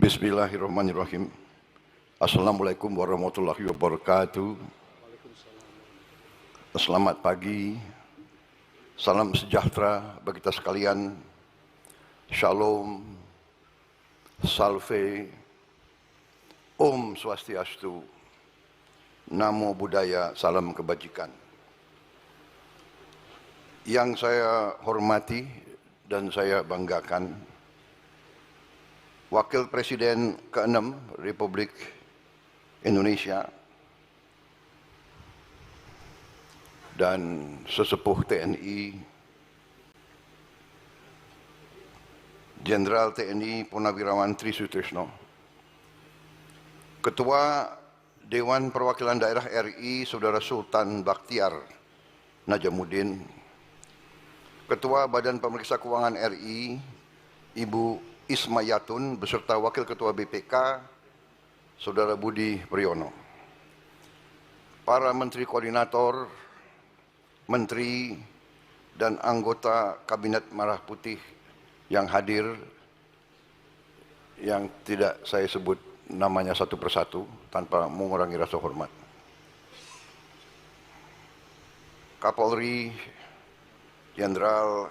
Bismillahirrahmanirrahim. Assalamualaikum warahmatullahi wabarakatuh. Selamat pagi. Salam sejahtera bagi kita sekalian. Shalom. Salve. Om Swastiastu. Namo Buddhaya. Salam kebajikan. Yang saya hormati dan saya banggakan, Wakil Presiden ke-6 Republik Indonesia dan sesepuh TNI, Jenderal TNI Purnawirawan Tri Sutrisno, Ketua Dewan Perwakilan Daerah RI Saudara Sultan Bakhtiar Najamuddin, Ketua Badan Pemeriksa Keuangan RI Ibu Ismayatun beserta Wakil Ketua BPK Saudara Budi Priyono, para Menteri Koordinator, Menteri dan anggota Kabinet Merah Putih yang hadir, yang tidak saya sebut namanya satu persatu tanpa mengurangi rasa hormat. Kapolri Jenderal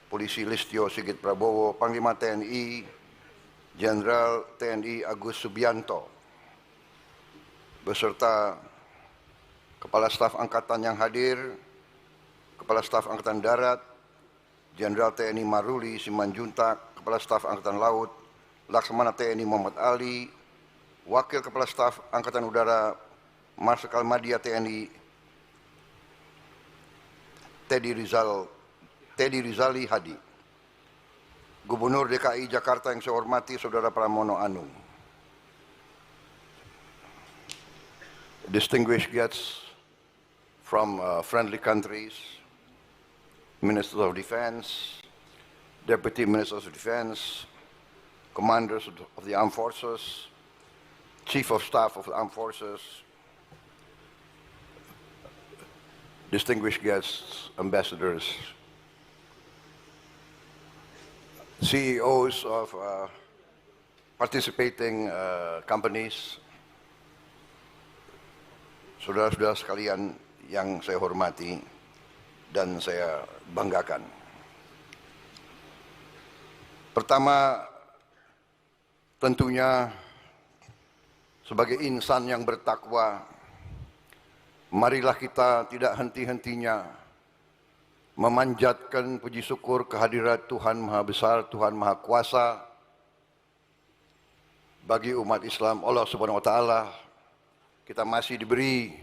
Polisi Listio Sigit Prabowo, Panglima TNI Jenderal TNI Agus Subianto, beserta Kepala Staf Angkatan yang hadir, Kepala Staf Angkatan Darat Jenderal TNI Maruli Simanjuntak, Kepala Staf Angkatan Laut Laksamana TNI Muhammad Ali, Wakil Kepala Staf Angkatan Udara Marsikal Madya TNI Teddy Rizali Hadi, Gubernur DKI Jakarta yang saya hormati Saudara Pramono Anung, distinguished guests from friendly countries, Ministers of Defense, Deputy Ministers of Defense, Commanders of the Armed Forces, Chief of Staff of the Armed Forces, distinguished guests, ambassadors, CEOs of participating companies, saudara-saudara sekalian yang saya hormati dan saya banggakan. Pertama, tentunya sebagai insan yang bertakwa, marilah kita tidak henti-hentinya memanjatkan puji syukur kehadirat Tuhan Maha Besar, Tuhan Maha Kuasa bagi umat Islam. Allah Subhanahu wa Ta'ala, kita masih diberi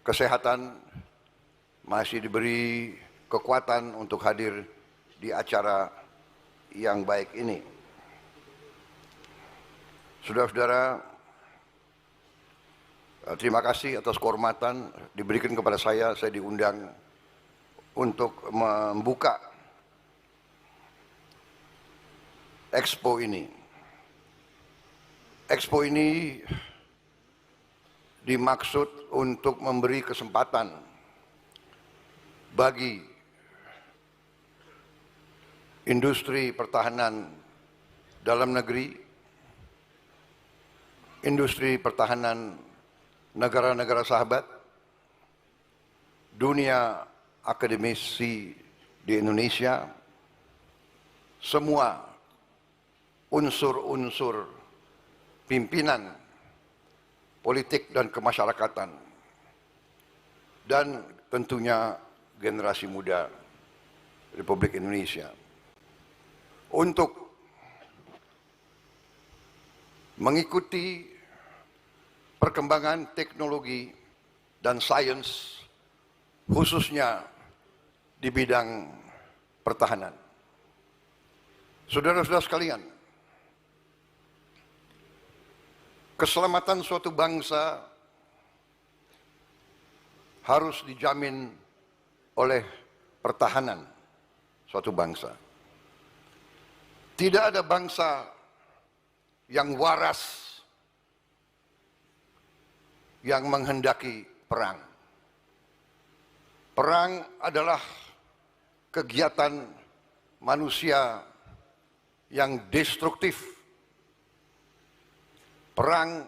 kesehatan, masih diberi kekuatan untuk hadir di acara yang baik ini. Saudara-saudara, terima kasih atas kehormatan diberikan kepada saya diundang untuk membuka Expo ini. Expo ini dimaksud untuk memberi kesempatan bagi industri pertahanan dalam negeri, industri pertahanan negara-negara sahabat, dunia akademisi di Indonesia, semua unsur-unsur pimpinan politik dan kemasyarakatan, dan tentunya generasi muda Republik Indonesia, untuk mengikuti perkembangan teknologi dan sains, khususnya di bidang pertahanan. Saudara-saudara sekalian, keselamatan suatu bangsa harus dijamin oleh pertahanan suatu bangsa. Tidak ada bangsa yang waras yang menghendaki perang. Perang adalah kegiatan manusia yang destruktif, Perang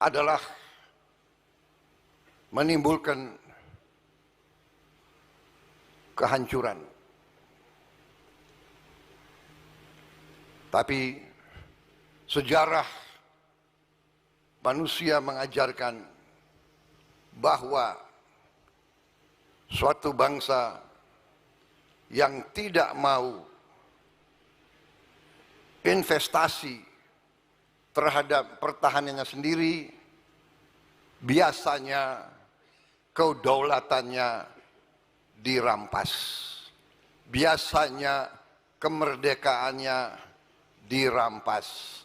adalah menimbulkan kehancuran. Tapi sejarah manusia mengajarkan bahwa suatu bangsa yang tidak mau investasi terhadap pertahanannya sendiri, biasanya kedaulatannya dirampas. Biasanya kemerdekaannya dirampas.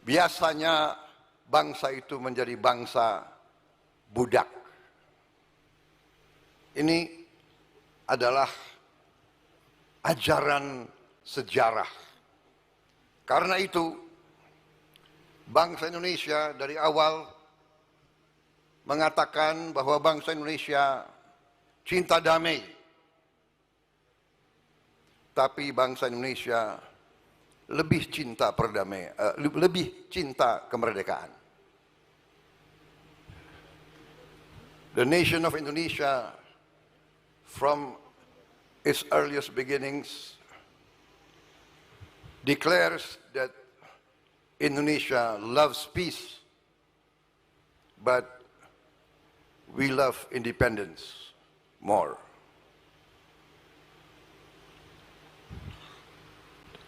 Biasanya bangsa itu menjadi bangsa budak. Ini adalah ajaran sejarah. Karena itu, bangsa Indonesia dari awal mengatakan bahwa bangsa Indonesia cinta damai. Tapi bangsa Indonesia lebih cinta perdamaian, lebih cinta kemerdekaan. The nation of Indonesia from its earliest beginnings declares that Indonesia loves peace, but we love independence more.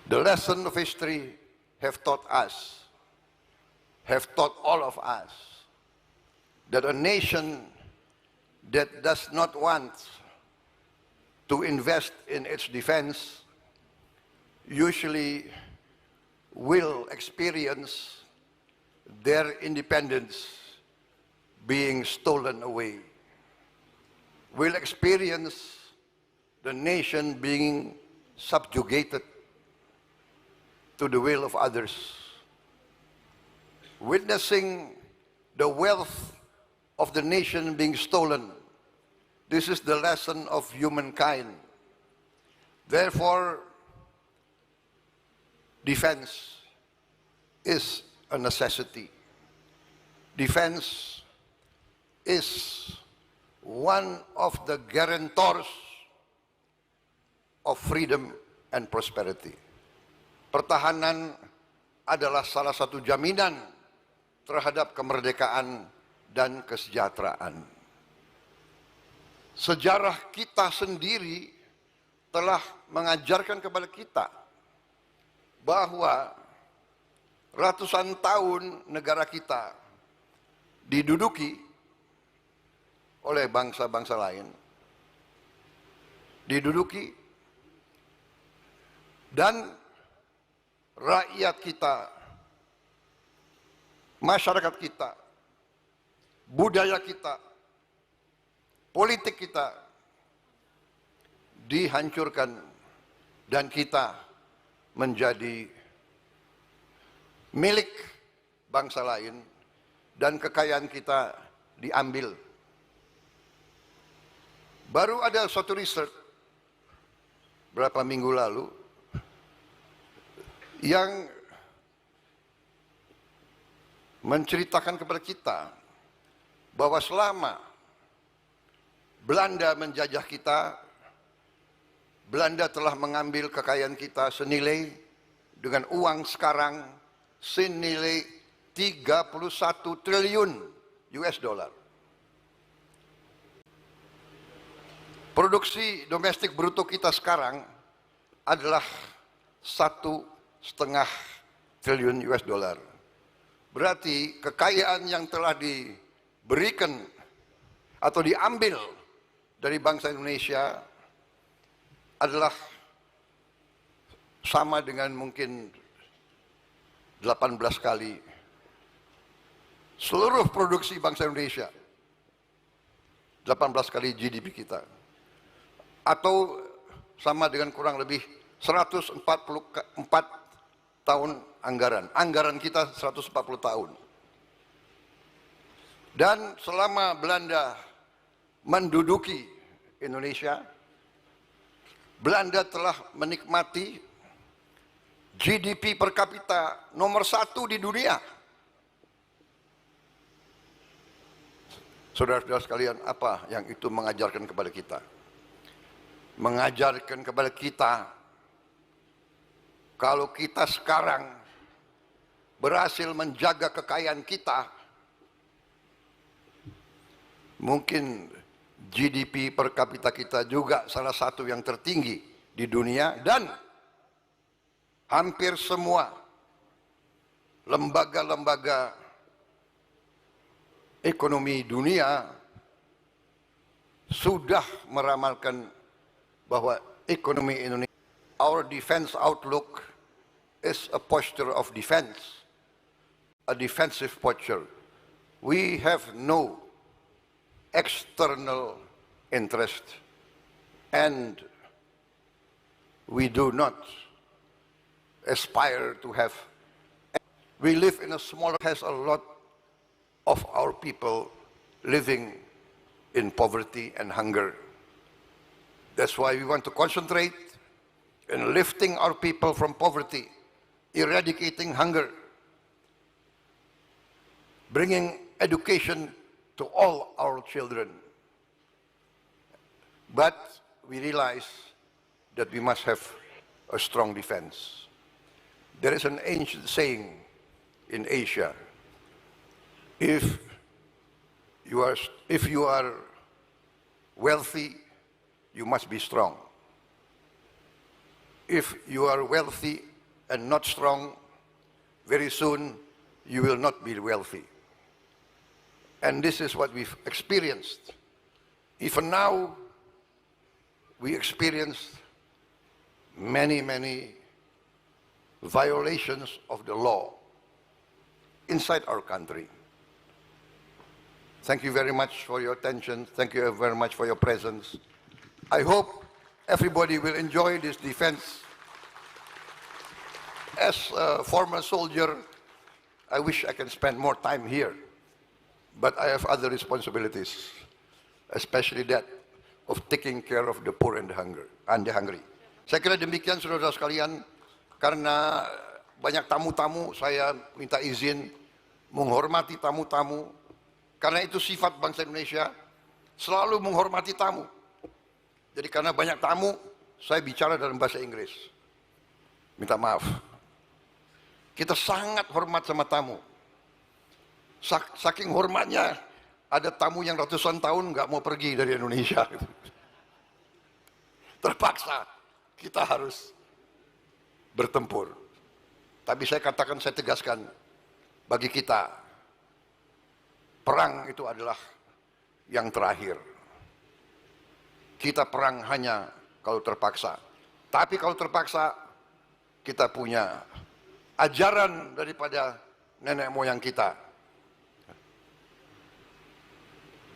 The lesson of history have taught all of us, that a nation that does not want to invest in its defense usually will experience their independence being stolen away, will experience the nation being subjugated to the will of others, witnessing the wealth of the nation being stolen. This is the lesson of humankind. Therefore, defense is a necessity. Defense is one of the guarantors of freedom and prosperity. Pertahanan adalah salah satu jaminan terhadap kemerdekaan dan kesejahteraan. Sejarah kita sendiri telah mengajarkan kepada kita bahwa ratusan tahun negara kita diduduki oleh bangsa-bangsa lain, diduduki, dan rakyat kita, masyarakat kita, budaya kita, politik kita dihancurkan dan kita menjadi milik bangsa lain dan kekayaan kita diambil. Baru ada suatu riset beberapa minggu lalu yang menceritakan kepada kita bahwa selama Belanda menjajah kita, Belanda telah mengambil kekayaan kita senilai dengan uang sekarang senilai 31 triliun US dollar. Produksi domestik bruto kita sekarang adalah 1,5 triliun US dollar. Berarti kekayaan yang telah diberikan atau diambil dari bangsa Indonesia adalah sama dengan mungkin 18 kali seluruh produksi bangsa Indonesia. 18 kali GDP kita. Atau sama dengan kurang lebih 144 tahun anggaran. Anggaran kita 140 tahun. Dan selama Belanda menduduki Indonesia, Belanda telah menikmati GDP per kapita nomor 1 di dunia Saudara-saudara sekalian, apa yang itu mengajarkan kepada kita? Mengajarkan kepada kita, kalau kita sekarang berhasil menjaga kekayaan kita, mungkin GDP per kapita kita juga salah satu yang tertinggi di dunia, dan hampir semua lembaga-lembaga ekonomi dunia sudah meramalkan bahwa ekonomi Indonesia, our defense outlook is a posture of defense, a defensive posture. We have no external interest, and we do not aspire to have. We live in a small, has a lot of our people living in poverty and hunger. That's why we want to concentrate in lifting our people from poverty, eradicating hunger, bringing education to all our children. But we realize that we must have a strong defense. There is an ancient saying in Asia, if you are wealthy, you must be strong. If you are wealthy and not strong, very soon you will not be wealthy. And this is what we've experienced. Even now, we experience many violations of the law inside our country. Thank you very much for your attention. Thank you very much for your presence. I hope everybody will enjoy this defense. As a former soldier, I wish I can spend more time here, but I have other responsibilities, especially that of taking care of the poor and the hungry. Saya kira demikian, saudara-saudara sekalian. Karena banyak tamu-tamu, saya minta izin menghormati tamu-tamu. Karena itu sifat bangsa Indonesia, selalu menghormati tamu. Jadi karena banyak tamu, saya bicara dalam bahasa Inggris. Minta maaf. Kita sangat hormat sama tamu. Saking hormatnya, ada tamu yang ratusan tahun nggak mau pergi dari Indonesia. Terpaksa kita harus bertempur. Tapi saya katakan, saya tegaskan, bagi kita, perang itu adalah yang terakhir. Kita perang hanya kalau terpaksa. Tapi kalau terpaksa, kita punya ajaran daripada nenek moyang kita.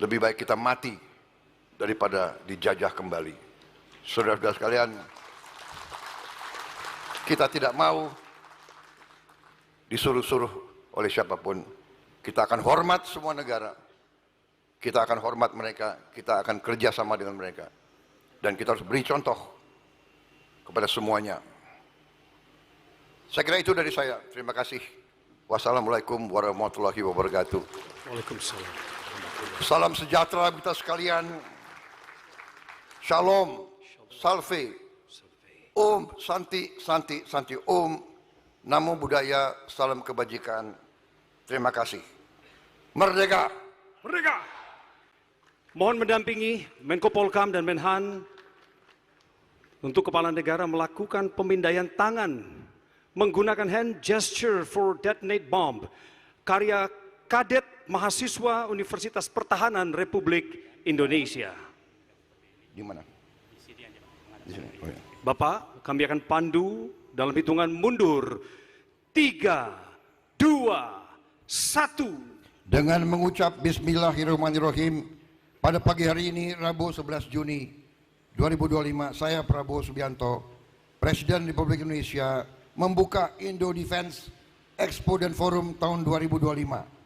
Lebih baik kita mati daripada dijajah kembali. Saudara-saudara sekalian, kita tidak mau disuruh-suruh oleh siapapun. Kita akan hormat semua negara. Kita akan hormat mereka. Kita akan kerjasama dengan mereka. Dan kita harus beri contoh kepada semuanya. Saya kira itu dari saya. Terima kasih. Wassalamualaikum warahmatullahi wabarakatuh. Waalaikumsalam. Salam sejahtera kita sekalian. Shalom. Salve. Om Santi Santi Santi. Om Namo Buddhaya. Salam kebajikan. Terima kasih. Merdeka. Merdeka. Mohon mendampingi Menko Polkam dan Menhan untuk kepala negara melakukan pemindaian tangan menggunakan hand gesture for detonate bomb karya kadet mahasiswa Universitas Pertahanan Republik Indonesia. Di mana? Di sini. Oh, ya. Bapak, kami akan pandu dalam hitungan mundur. 3, 2, 1. Dengan mengucap Bismillahirrahmanirrahim, pada pagi hari ini, Rabu 11 Juni 2025, saya Prabowo Subianto, Presiden Republik Indonesia, membuka Indo Defense Expo dan Forum tahun 2025.